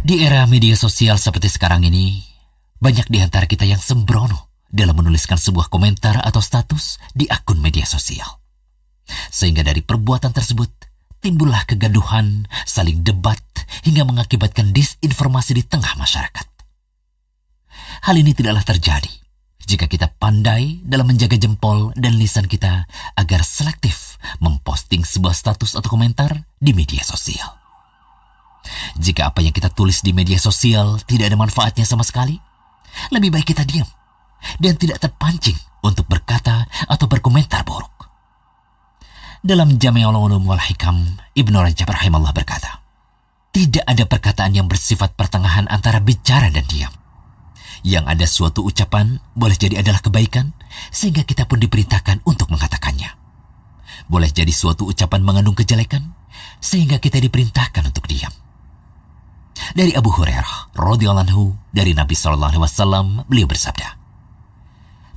Di era media sosial seperti sekarang ini, banyak di antara kita yang sembrono dalam menuliskan sebuah komentar atau status di akun media sosial. Sehingga dari perbuatan tersebut, timbullah kegaduhan, saling debat, hingga mengakibatkan disinformasi di tengah masyarakat. Hal ini tidaklah terjadi jika kita pandai dalam menjaga jempol dan lisan kita agar selektif memposting sebuah status atau komentar di media sosial. Jika apa yang kita tulis di media sosial tidak ada manfaatnya sama sekali, lebih baik kita diam dan tidak terpancing untuk berkata atau berkomentar buruk. Dalam Jami'ul Ulum wal Hikam, Ibnu Rajab rahimahullah berkata, tidak ada perkataan yang bersifat pertengahan antara bicara dan diam. Yang ada suatu ucapan boleh jadi adalah kebaikan, sehingga kita pun diperintahkan untuk mengatakannya. Boleh jadi suatu ucapan mengandung kejelekan, sehingga kita diperintahkan untuk diam. Dari Abu Hurairah radhiyallahu anhu, dari Nabi SAW, beliau bersabda,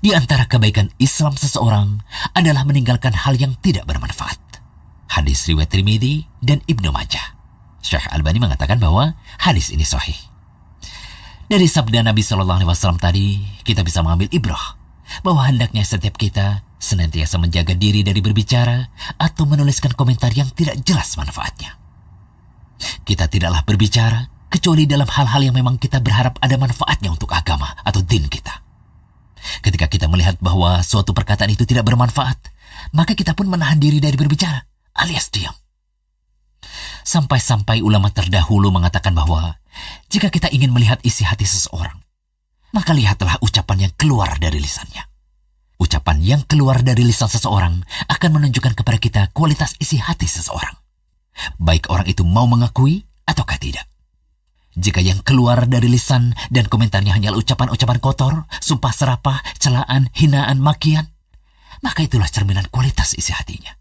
di antara kebaikan Islam seseorang adalah meninggalkan hal yang tidak bermanfaat. Hadis riwayat Tirmidzi dan Ibnu Majah. Syekh Albani mengatakan bahwa hadis ini sahih. Dari sabda Nabi SAW tadi, kita bisa mengambil ibrah bahwa hendaknya setiap kita senantiasa menjaga diri dari berbicara atau menuliskan komentar yang tidak jelas manfaatnya. Kita tidaklah berbicara kecuali dalam hal-hal yang memang kita berharap ada manfaatnya untuk agama atau din kita. Ketika kita melihat bahwa suatu perkataan itu tidak bermanfaat, maka kita pun menahan diri dari berbicara, alias diam. Sampai-sampai ulama terdahulu mengatakan bahwa jika kita ingin melihat isi hati seseorang, maka lihatlah ucapan yang keluar dari lisannya. Ucapan yang keluar dari lisan seseorang akan menunjukkan kepada kita kualitas isi hati seseorang, baik orang itu mau mengakui ataukah tidak. Jika yang keluar dari lisan dan komentarnya hanyalah ucapan-ucapan kotor, sumpah serapah, celaan, hinaan, makian, maka itulah cerminan kualitas isi hatinya.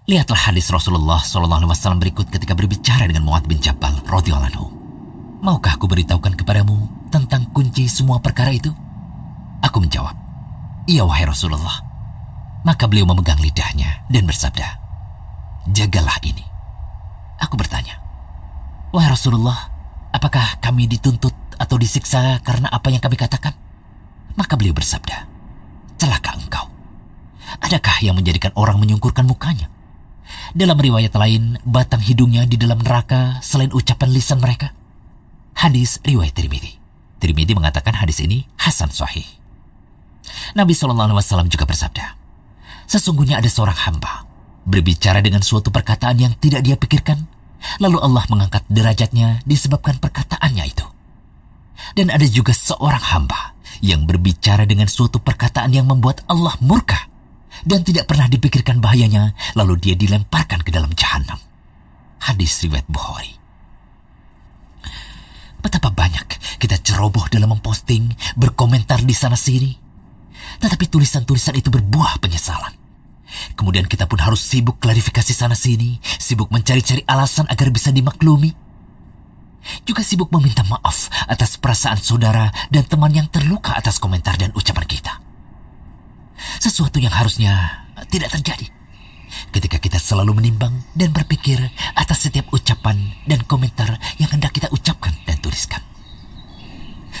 Lihatlah hadis Rasulullah SAW berikut ketika berbicara dengan Mu'adz bin Jabal radhiyallahu anhu. Maukah aku beritahukan kepadamu tentang kunci semua perkara itu? Aku menjawab, iya wahai Rasulullah. Maka beliau memegang lidahnya dan bersabda, jagalah ini. Aku bertanya, wahai Rasulullah, apakah kami dituntut atau disiksa karena apa yang kami katakan? Maka beliau bersabda, celaka engkau. Adakah yang menjadikan orang menyungkurkan mukanya? Dalam riwayat lain, batang hidungnya di dalam neraka selain ucapan lisan mereka. Hadis riwayat Tirmidzi. Tirmidzi mengatakan hadis ini hasan sahih. Nabi SAW juga bersabda, sesungguhnya ada seorang hamba berbicara dengan suatu perkataan yang tidak dia pikirkan, lalu Allah mengangkat derajatnya disebabkan perkataannya itu. Dan ada juga seorang hamba yang berbicara dengan suatu perkataan yang membuat Allah murka dan tidak pernah dipikirkan bahayanya, lalu dia dilemparkan ke dalam jahanam. Hadis riwayat Bukhari. Betapa banyak kita ceroboh dalam memposting, berkomentar di sana sini, tetapi tulisan-tulisan itu berbuah penyesalan. Kemudian kita pun harus sibuk klarifikasi sana sini, sibuk mencari-cari alasan agar bisa dimaklumi. Juga sibuk meminta maaf atas perasaan saudara dan teman yang terluka atas komentar dan ucapan kita. Sesuatu yang harusnya tidak terjadi ketika kita selalu menimbang dan berpikir atas setiap ucapan dan komentar yang hendak kita ucapkan dan tuliskan.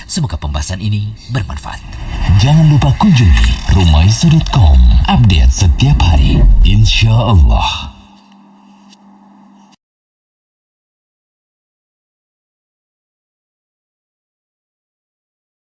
Semoga pembahasan ini bermanfaat. Jangan lupa kunjungi rumaisa.com. Update setiap hari, insya Allah.